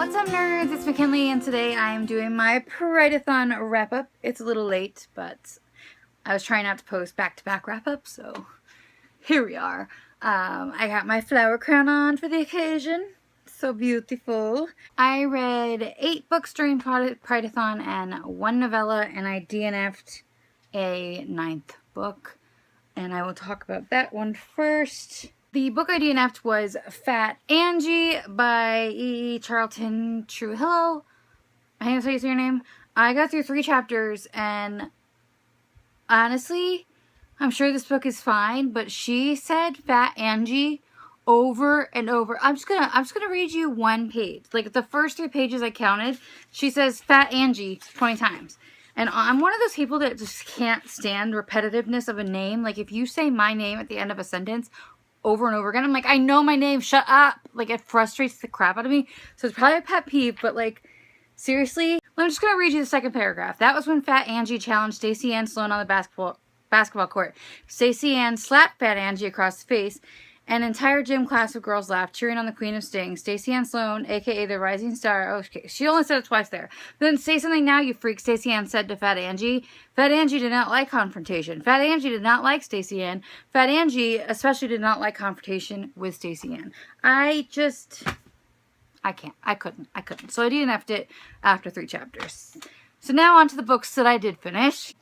What's up, nerds? It's McKinley, and today I am doing my Prideathon wrap-up. It's a little late, but I was trying not to post back-to-back wrap-ups, so here we are. I got my flower crown on for the occasion. So beautiful. I read 8 books during Prideathon and 1 novella, and I DNF'd a 9th book, and I will talk about that one first. The book I DNF'd was Fat Angie by E. Charlton Trujillo. I think that's how you say your name. I got through 3 chapters, and honestly, I'm sure this book is fine, but she said Fat Angie over and over. I'm just gonna read you one page. Like the first 3 pages I counted, she says Fat Angie 20 times. And I'm one of those people that just can't stand repetitiveness of a name. Like if you say my name at the end of a sentence over and over again, I'm like, I know my name, shut up. Like it frustrates the crap out of me. So it's probably a pet peeve, but like seriously, I'm just gonna read you the second paragraph. That was when Fat Angie challenged Stacey Ann Sloan on the basketball court. Stacey Ann slapped Fat Angie across the face. An entire gym class of girls laughed, cheering on the Queen of Sting. Stacey Ann Sloan, aka the Rising Star. Oh, okay. She only said it twice there. Then say something now, you freak, Stacey Ann said to Fat Angie. Fat Angie did not like confrontation. Fat Angie did not like Stacey Ann. Fat Angie especially did not like confrontation with Stacey Ann. I couldn't. So I DNF'd it after 3 chapters. So now on to the books that I did finish.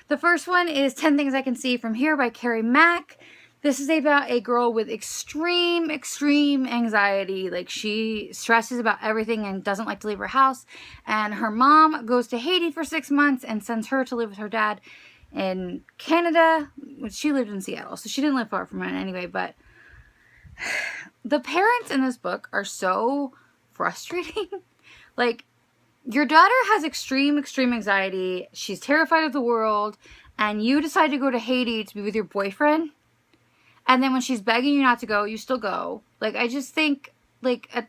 The first one is 10 Things I Can See From Here by Carrie Mack. This is about a girl with extreme anxiety. Like she stresses about everything and doesn't like to leave her house. And her mom goes to Haiti for 6 months and sends her to live with her dad in Canada. She lived in Seattle, so she didn't live far from it anyway. But the parents in this book are so frustrating. Like your daughter has extreme anxiety. She's terrified of the world. And you decide to go to Haiti to be with your boyfriend. And then when she's begging you not to go, you still go. Like, I just think, like, and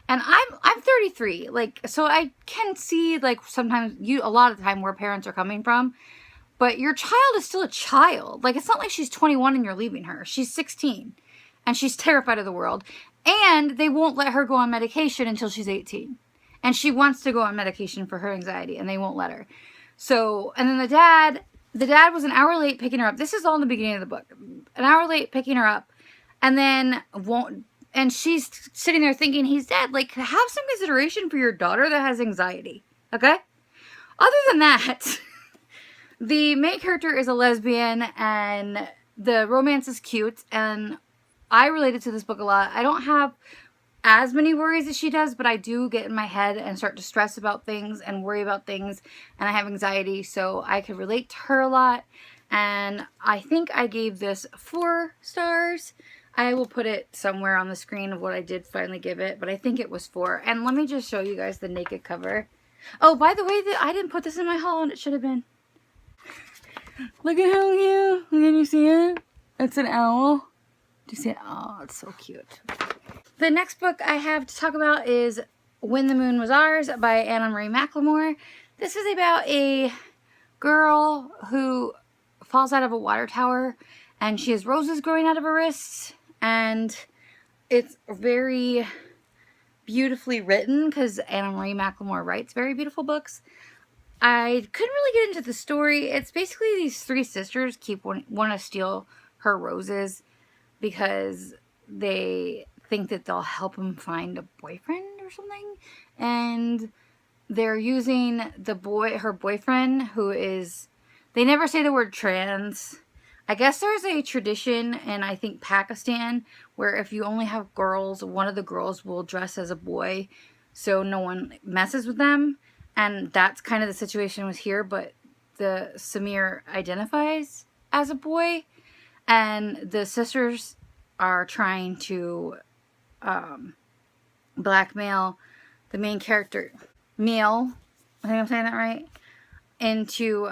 I'm 33. Like, so I can see, like, sometimes, a lot of the time where parents are coming from. But your child is still a child. Like, it's not like she's 21 and you're leaving her. She's 16. And she's terrified of the world. And they won't let her go on medication until she's 18. And she wants to go on medication for her anxiety. And they won't let her. So, and then the dad was an hour late picking her up. This is all in the beginning of the book. An hour late picking her up. And then and she's sitting there thinking he's dead. Like, have some consideration for your daughter that has anxiety. Okay? Other than that, the main character is a lesbian and the romance is cute. And I related to this book a lot. I don't have as many worries as she does, but I do get in my head and start to stress about things and worry about things, and I have anxiety, so I could relate to her a lot. And I think I gave this 4 stars. I will put it somewhere on the screen of what I did finally give it, but I think it was 4. And let me just show you guys the naked cover. Oh, by the way, I didn't put this in my haul, and it should have been. Look at how cute. Can you see it? It's an owl. Do you see it? Oh, it's so cute. The next book I have to talk about is When the Moon Was Ours by Anna Marie McLemore. This is about a girl who falls out of a water tower and she has roses growing out of her wrists, and it's very beautifully written because Anna Marie McLemore writes very beautiful books. I couldn't really get into the story. It's basically these 3 sisters want to steal her roses because they think that they'll help him find a boyfriend or something, and they're using her boyfriend, who is, they never say the word trans. I guess there's a tradition in, I think, Pakistan, where if you only have girls, one of the girls will dress as a boy so no one messes with them, and that's kind of the situation with here. But the Samir identifies as a boy, and the sisters are trying to blackmail the main character, Neil, I think I'm saying that right, into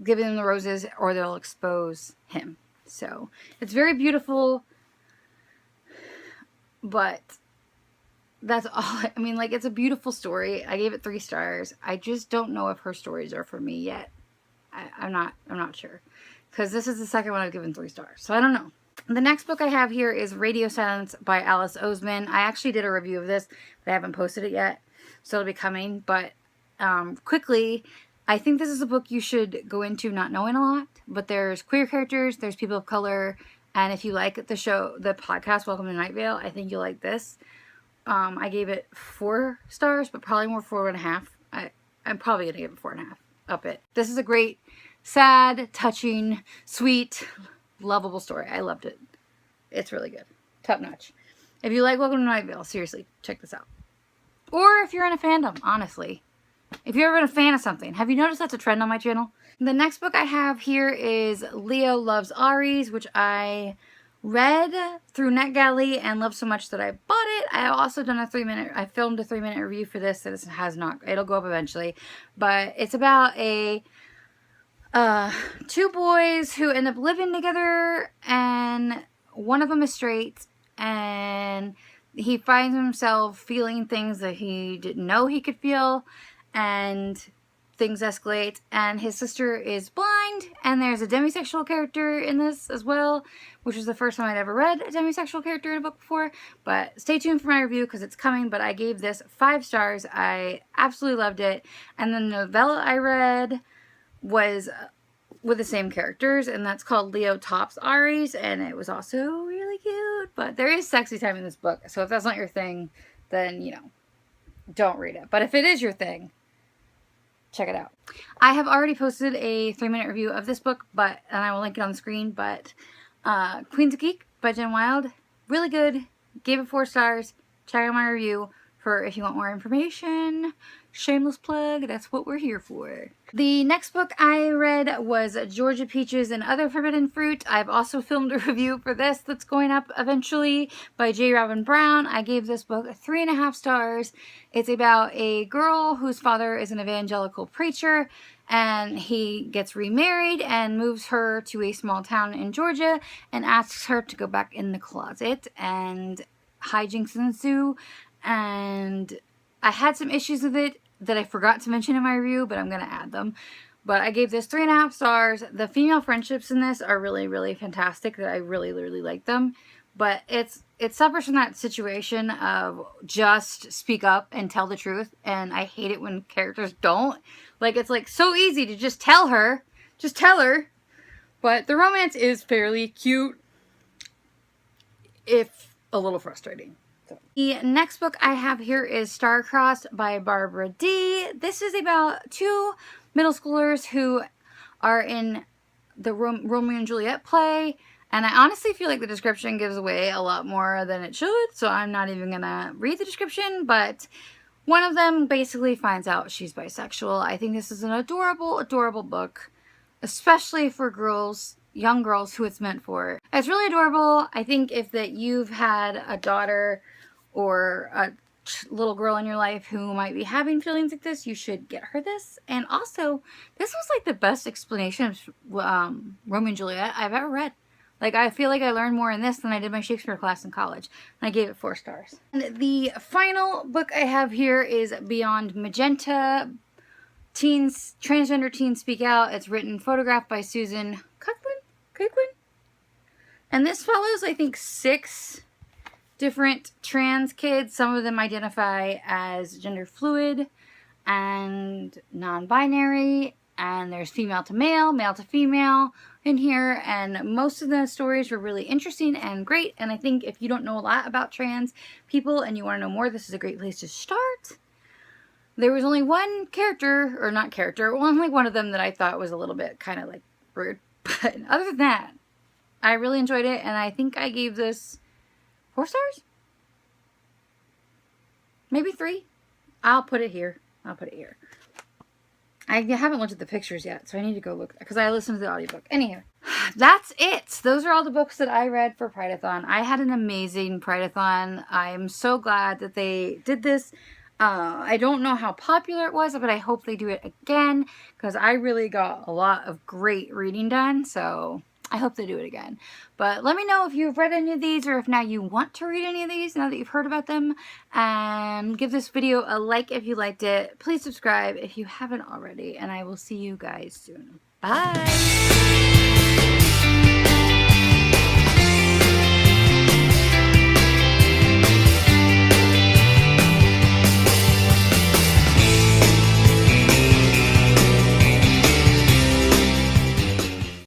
giving them the roses or they'll expose him. So it's very beautiful, but that's all. I mean, like, it's a beautiful story. I gave it 3 stars. I just don't know if her stories are for me yet. I'm not sure, because this is the second one I've given 3 stars, so I don't know. The next book I have here is Radio Silence by Alice Oseman. I actually did a review of this, but I haven't posted it yet, so it'll be coming. But quickly, I think this is a book you should go into not knowing a lot, but there's queer characters, there's people of color, and if you like the podcast, Welcome to Night Vale, I think you'll like this. I gave it 4 stars, but probably more 4.5. I'm probably going to give it 4.5. Up it. This is a great, sad, touching, sweet, lovable story. I loved it. It's really good. Top notch. If you like Welcome to Night Vale, seriously, check this out. Or if you're in a fandom, honestly. If you've ever been a fan of something. Have you noticed that's a trend on my channel? The next book I have here is Leo Loves Aries, which I read through NetGalley and loved so much that I bought it. I have also done I filmed a 3-minute review for this. So this has not, it'll go up eventually. But it's about 2 boys who end up living together, and one of them is straight, and he finds himself feeling things that he didn't know he could feel, and things escalate, and his sister is blind, and there's a demisexual character in this as well, which was the first time I'd ever read a demisexual character in a book before. But stay tuned for my review because it's coming. But I gave this 5 stars. I absolutely loved it. And the novella I read was with the same characters, and that's called Leo Tops Aries, and it was also really cute. But there is sexy time in this book, so if that's not your thing, then, you know, don't read it. But if it is your thing, check it out. I have already posted a 3-minute review of this book, and I will link it on the screen, but Queens of Geek by Jen Wild, really good. Gave it 4 stars. Check out my review for if you want more information. Shameless plug, that's what we're here for. The next book I read was Georgia Peaches and Other Forbidden Fruit. I've also filmed a review for this that's going up eventually by J. Robin Brown. I gave this book 3.5 stars. It's about a girl whose father is an evangelical preacher, and he gets remarried and moves her to a small town in Georgia and asks her to go back in the closet, and hijinks ensue. And I had some issues with it that I forgot to mention in my review, but I'm going to add them. But I gave this 3.5 stars. The female friendships in this are really, really fantastic. That I really, really like them. But it suffers from that situation of just speak up and tell the truth. And I hate it when characters don't. Like, it's like so easy to just tell her. Just tell her. But the romance is fairly cute, if a little frustrating. The next book I have here is Star-Crossed by Barbara D. This is about 2 middle schoolers who are in the Romeo and Juliet play. And I honestly feel like the description gives away a lot more than it should. So I'm not even going to read the description. But one of them basically finds out she's bisexual. I think this is an adorable, adorable book. Especially for girls, young girls who it's meant for. It's really adorable. I think if you've had a daughter or a little girl in your life who might be having feelings like this, you should get her this. And also, this was like the best explanation of Romeo and Juliet I've ever read. Like, I feel like I learned more in this than I did my Shakespeare class in college. And I gave it 4 stars. And the final book I have here is Beyond Magenta. Transgender Teens Speak Out. It's written and photographed by Susan Kuklin. And this follows, I think, 6 different trans kids. Some of them identify as gender fluid and non-binary, and there's female to male, male to female in here, and most of the stories were really interesting and great. And I think if you don't know a lot about trans people and you want to know more, this is a great place to start. There was only one character, or not character, only one of them that I thought was a little bit kind of like rude, but other than that, I really enjoyed it, and I think I gave this 4 stars? Maybe 3? I'll put it here. I haven't looked at the pictures yet, so I need to go look, because I listened to the audiobook. Anyhow, that's it. Those are all the books that I read for Prideathon. I had an amazing Prideathon. I'm so glad that they did this. I don't know how popular it was, but I hope they do it again, because I really got a lot of great reading done, so I hope they do it again. But let me know if you've read any of these, or if now you want to read any of these now that you've heard about them. And give this video a like if you liked it. Please subscribe if you haven't already, and I will see you guys soon. Bye!